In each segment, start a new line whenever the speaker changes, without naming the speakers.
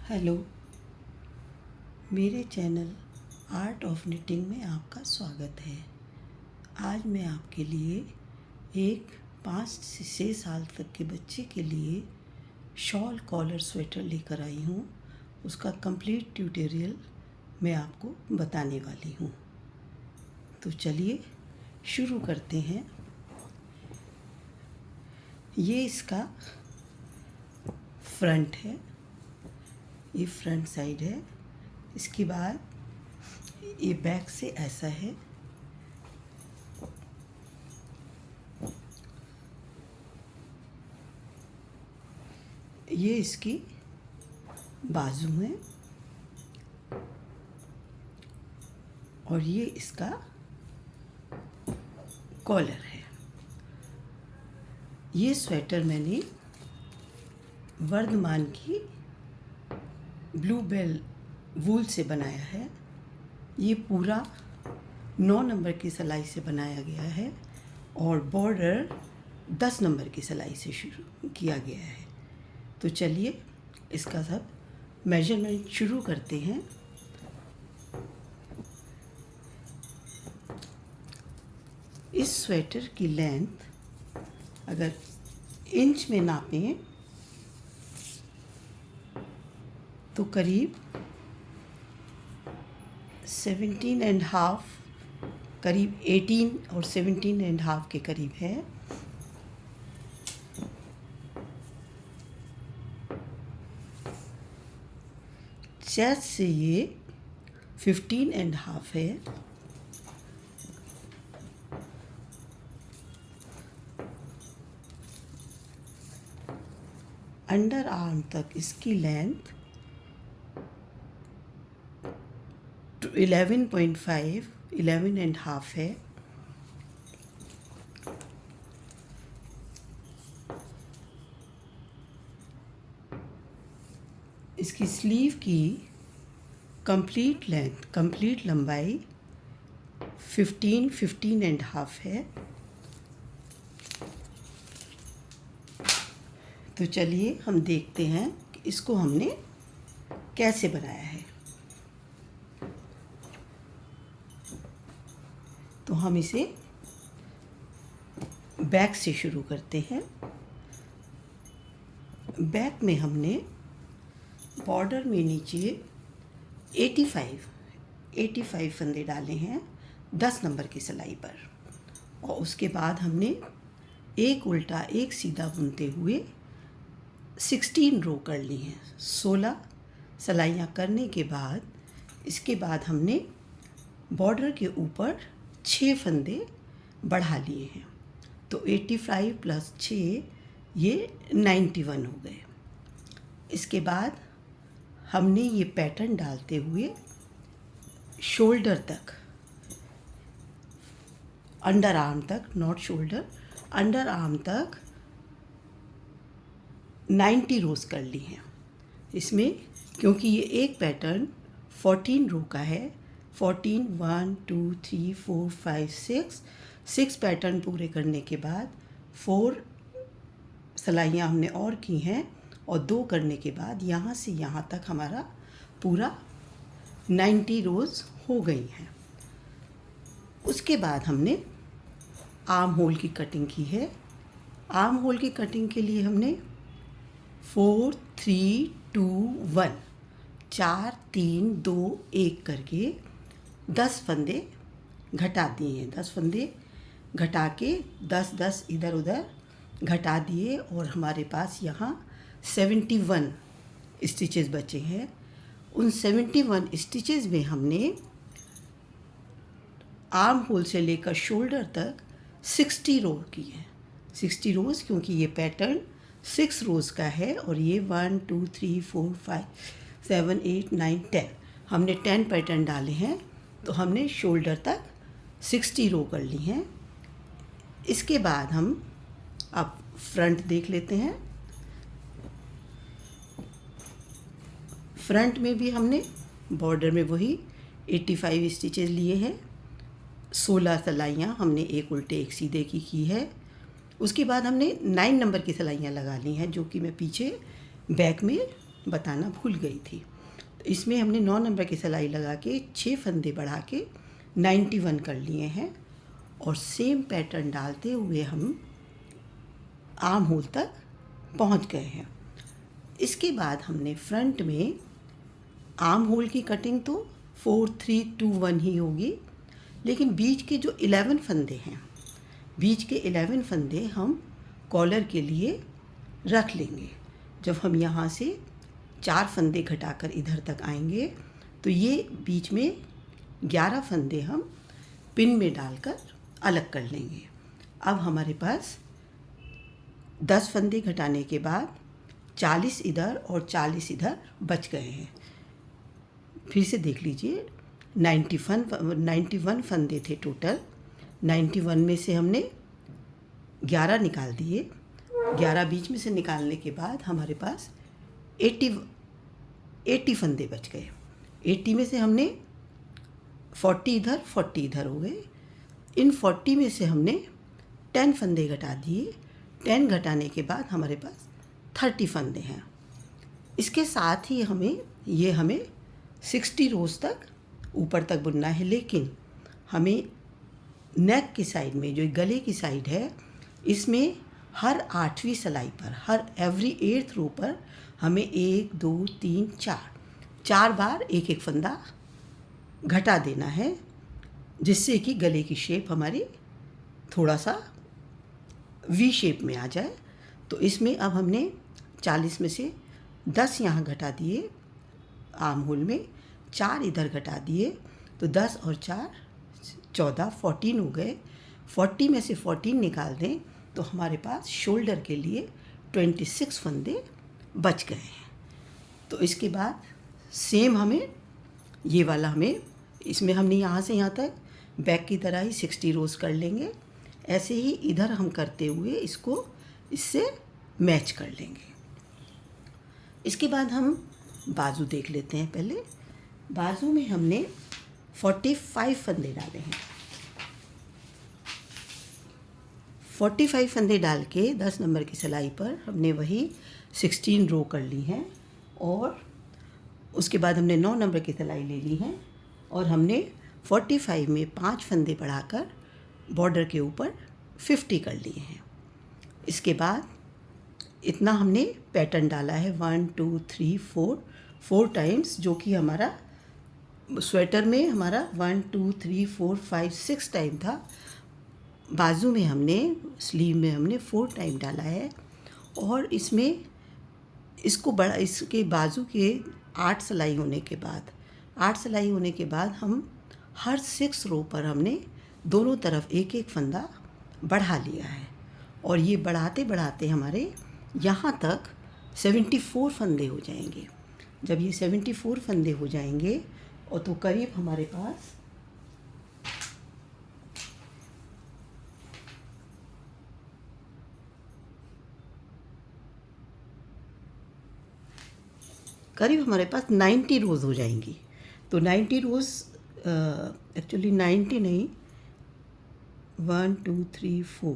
Hello, मेरे channel art of knitting में आपका स्वागत है। आज मैं आपके लिए एक 5 से 6 साल तक के बच्चे के लिए शॉल कॉलर स्वेटर लेकर आई हूँ। उसका कंप्लीट ट्यूटोरियल मैं आपको बताने वाली हूँ। तो चलिए शुरू करते हैं। ये इसका फ्रंट है, ये फ्रंट साइड है। इसके बाद ये बैक से ऐसा है। ये इसकी बाजू है और ये इसका कॉलर है। ये स्वेटर मैंने वर्धमान की ब्लू बेल वूल से बनाया है। ये पूरा 9 नंबर की सिलाई से बनाया गया है और बॉर्डर 10 नंबर की सिलाई से शुरू किया गया है। तो चलिए इसका सब मेजरमेंट शुरू करते हैं। इस स्वेटर की लेंथ अगर इंच में नापें तो करीब 17.5, करीब 18 और 17.5 के करीब है। चेस्ट से ये 15.5 है। अंडर आर्म तक इसकी लेंथ 11.5, 11.5 है। इसकी स्लीव की कंप्लीट लेंथ, कंप्लीट लंबाई 15.5 है। तो चलिए हम देखते हैं कि इसको हमने कैसे बनाया है। तो हम इसे बैक से शुरू करते हैं। बैक में हमने बॉर्डर में नीचे 85 फंदे डाले हैं 10 नंबर की सिलाई पर, और उसके बाद हमने एक उल्टा एक सीधा बुनते हुए 16 रो कर ली हैं। 16 सिलाइयाँ करने के बाद इसके बाद हमने बॉर्डर के ऊपर 6 फंदे बढ़ा लिए हैं। तो 85 प्लस 6 ये 91 हो गए। इसके बाद हमने ये पैटर्न डालते हुए शोल्डर तक, अंडर आर्म तक, नॉट शोल्डर, अंडर आर्म तक 90 रोज कर ली हैं। इसमें क्योंकि ये एक पैटर्न 14 रो का है, 14 1 2 3 4 5 6 पैटर्न पूरे करने के बाद 4 सिलाइयाँ हमने और की हैं और 2 करने के बाद यहाँ से यहाँ तक हमारा पूरा 90 रोज हो गई हैं। उसके बाद हमने आर्म होल की कटिंग की है। आर्म होल की कटिंग के लिए हमने 4 3 2 1 4 3 2 1 करके 10 फंदे घटा दिए हैं। 10 फंदे घटा के 10 इधर उधर घटा दिए और हमारे पास यहाँ 71 स्टिचेस बचे हैं। उन 71 स्टिचेस में हमने आर्म होल से लेकर शोल्डर तक 60 रो की है। 60 रोज़ क्योंकि ये पैटर्न 6 रोज़ का है और ये 1 2 3 4 5 7 8 9 10 हमने 10 पैटर्न डाले हैं। तो हमने शोल्डर तक 60 रो कर ली हैं। इसके बाद हम अब फ्रंट देख लेते हैं। फ्रंट में भी हमने बॉर्डर में वही 85 स्टिचेस लिए हैं। 16 सिलाइयाँ हमने एक उल्टे एक सीधे की है। उसके बाद हमने 9 नंबर की सिलाइयाँ लगा ली हैं, जो कि मैं पीछे बैक में बताना भूल गई थी। तो इसमें हमने 9 नंबर की सिलाई लगा के 6 फंदे बढ़ा के 91 कर लिए हैं और सेम पैटर्न डालते हुए हम आर्म होल तक पहुंच गए हैं। इसके बाद हमने फ्रंट में आर्म होल की कटिंग तो 4 3 2 1 ही होगी, लेकिन बीच के जो 11 फंदे हैं, बीच के 11 फंदे हम कॉलर के लिए रख लेंगे। जब हम यहाँ से 4 फंदे घटाकर इधर तक आएंगे तो ये बीच में 11 फंदे हम पिन में डालकर अलग कर लेंगे। अब हमारे पास 10 फंदे घटाने के बाद 40 इधर और 40 इधर बच गए हैं। फिर से देख लीजिए, 91 फंदे थे टोटल। 91 में से हमने 11 निकाल दिए। 11 बीच में से निकालने के बाद हमारे पास 80 फंदे बच गए। 80 में से हमने 40 इधर 40 इधर हो गए। इन 40 में से हमने 10 फंदे घटा दिए। 10 घटाने के बाद हमारे पास 30 फंदे हैं। इसके साथ ही हमें 60 रोज़ तक ऊपर तक बुनना है, लेकिन हमें नेक की साइड में, जो गले की साइड है, इसमें हर 8वीं सिलाई पर, हर एवरी 8th रो पर हमें 1 2 3 4 बार एक एक फंदा घटा देना है, जिससे कि गले की शेप हमारी थोड़ा सा वी शेप में आ जाए। तो इसमें अब हमने 40 में से 10 यहाँ घटा दिए आर्म होल में, 4 इधर घटा दिए, तो 10 और 4 14 14 हो गए। 40 में से 14 निकाल दें तो हमारे पास शोल्डर के लिए 26 फंदे बच गए हैं। तो इसके बाद सेम हमें ये वाला इसमें हमने यहाँ से यहाँ तक बैक की तरह ही 60 रोज़ कर लेंगे। ऐसे ही इधर हम करते हुए इससे मैच कर लेंगे। इसके बाद हम बाजू देख लेते हैं। पहले बाजू में हमने 45 फंदे डाले हैं। 45 फंदे डाल के 10 नंबर की सिलाई पर हमने वही 16 रो कर ली हैं और उसके बाद हमने 9 नंबर की सिलाई ले ली है और हमने 45 में 5 फंदे बढ़ाकर बॉर्डर के ऊपर 50 कर लिए हैं। इसके बाद इतना हमने पैटर्न डाला है 1 2 3 4 टाइम्स, जो कि हमारा स्वेटर में हमारा 1 2 3 4 5 6 टाइम था। बाजू में स्लीव में हमने 4 टाइम डाला है और इसमें इसके बाजू के 8 सिलाई होने के बाद हम हर 6 रो पर हमने दोनों तरफ एक एक फंदा बढ़ा लिया है और ये बढ़ाते बढ़ाते हमारे यहाँ तक 74 फंदे हो जाएंगे। जब ये 74 फंदे हो जाएंगे और तो करीब हमारे पास करीब हमारे पास 90 रोज़ हो जाएंगी। तो 90 रोज़ एक्चुअली 90 नहीं, 1 2 3 4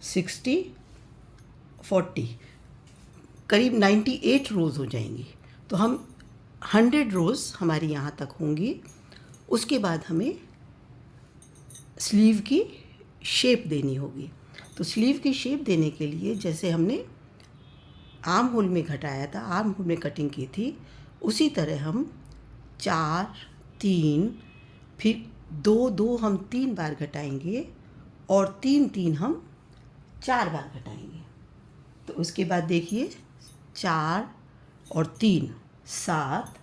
60 40 करीब 98 रोज़ हो जाएंगी। तो हम 100 रोज़ हमारी यहाँ तक होंगी। उसके बाद हमें स्लीव की शेप देनी होगी। तो स्लीव की शेप देने के लिए जैसे हमने आर्म होल में घटाया था, आर्म होल में कटिंग की थी, उसी तरह हम 4 3 फिर 2 2 हम 3 बार घटाएंगे और 3 3 हम 4 बार घटाएंगे। तो उसके बाद देखिए 4 और 3 7।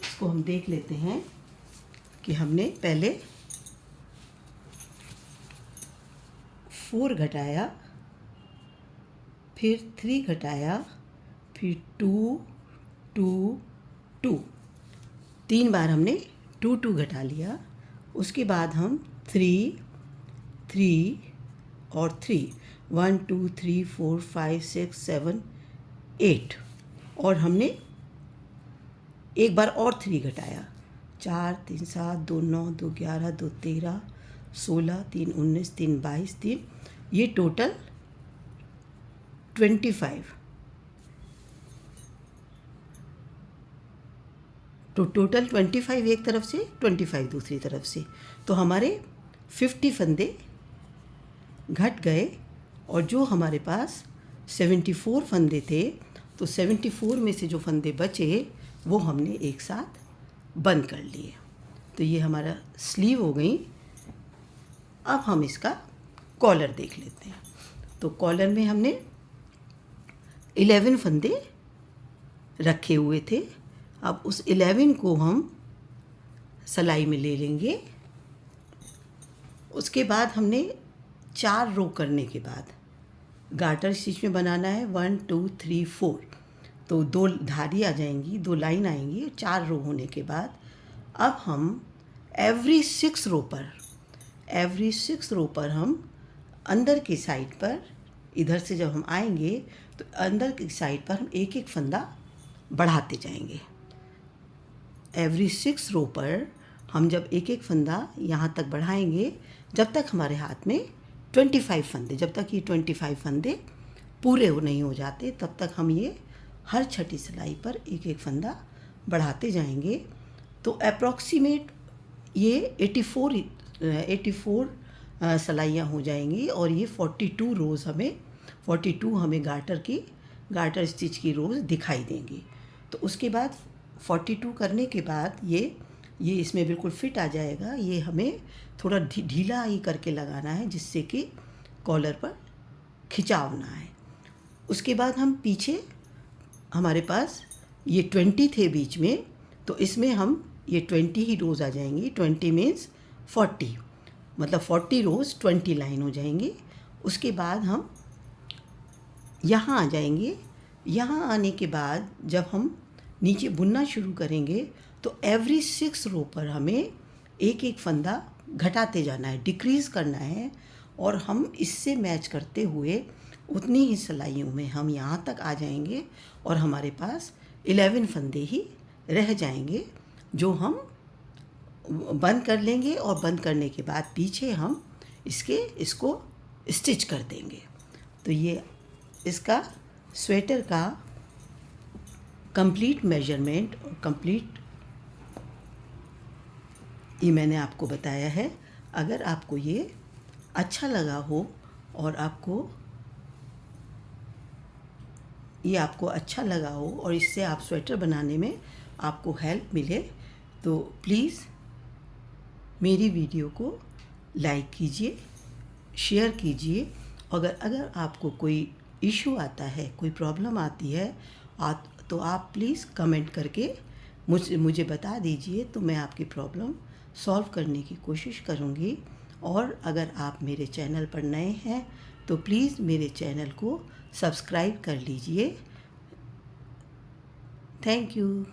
इसको हम देख लेते हैं कि हमने पहले 4 घटाया, फिर 3 घटाया, फिर 2 2 2, 3 बार हमने 2 2 घटा लिया। उसके बाद हम 3 3 और 3 1 2 3 4 5 6 7 8 और हमने एक बार और 3 घटाया, 4 3 7 2 9 2 11 2 13 16 3 19 3 22 3, ये टोटल 25 तो टोटल 25 एक तरफ से, 25 दूसरी तरफ से, तो हमारे 50 फंदे घट गए। और जो हमारे पास 74 फंदे थे, तो 74 में से जो फंदे बचे वो हमने एक साथ बंद कर लिए। तो ये हमारा स्लीव हो गई। अब हम इसका कॉलर देख लेते हैं। तो कॉलर में हमने 11 फंदे रखे हुए थे। अब उस 11 को हम सिलाई में ले लेंगे। उसके बाद हमने 4 रो करने के बाद गार्टर स्टिच में बनाना है 1 2 3 4, तो 2 धारी आ जाएंगी, 2 लाइन आएंगी 4 रो होने के बाद। अब हम एवरी 6 रो पर हम अंदर की साइड पर, इधर से जब हम आएंगे तो अंदर की साइड पर हम एक एक फंदा बढ़ाते जाएंगे। एवरी 6 रो पर हम जब एक एक फंदा यहाँ तक बढ़ाएंगे, जब तक हमारे हाथ में 25 फंदे, जब तक ये 25 फंदे पूरे नहीं हो जाते, तब तक हम ये हर छठी सिलाई पर एक एक फंदा बढ़ाते जाएंगे। तो अप्रॉक्सीमेट ये 84 सिलाइयाँ हो जाएंगी। और ये 42 हमें गार्टर स्टिच की रोज़ दिखाई देंगी। तो उसके बाद 42 करने के बाद ये इसमें बिल्कुल फिट आ जाएगा। ये हमें थोड़ा ढीला ही करके लगाना है, जिससे कि कॉलर पर खिंचाव ना आए। उसके बाद हम पीछे, हमारे पास ये 20 थे बीच में, तो इसमें हम ये 20 ही रोज़ आ जाएंगी। 20 मीन्स 40, मतलब 40 रोज़ 20 लाइन हो जाएंगी। उसके बाद हम यहाँ आ जाएंगे। यहाँ आने के बाद जब हम नीचे बुनना शुरू करेंगे, तो एवरी 6 रो पर हमें एक एक फंदा घटाते जाना है, डिक्रीज़ करना है। और हम इससे मैच करते हुए उतनी ही सिलाइयों में हम यहाँ तक आ जाएंगे और हमारे पास 11 फंदे ही रह जाएंगे, जो हम बंद कर लेंगे। और बंद करने के बाद पीछे हम इसको स्टिच कर देंगे। तो ये इसका स्वेटर का कंप्लीट मेजरमेंट और कंप्लीट ये मैंने आपको बताया है। अगर आपको ये अच्छा लगा हो और आपको अच्छा लगा हो और इससे आप स्वेटर बनाने में आपको हेल्प मिले, तो प्लीज़ मेरी वीडियो को लाइक कीजिए, शेयर कीजिए। अगर आपको कोई इशू आता है, कोई प्रॉब्लम आती है, तो आप प्लीज़ कमेंट करके मुझे बता दीजिए, तो मैं आपकी प्रॉब्लम सॉल्व करने की कोशिश करूँगी। और अगर आप मेरे चैनल पर नए हैं तो प्लीज़ मेरे चैनल को सब्सक्राइब कर लीजिए। Thank you.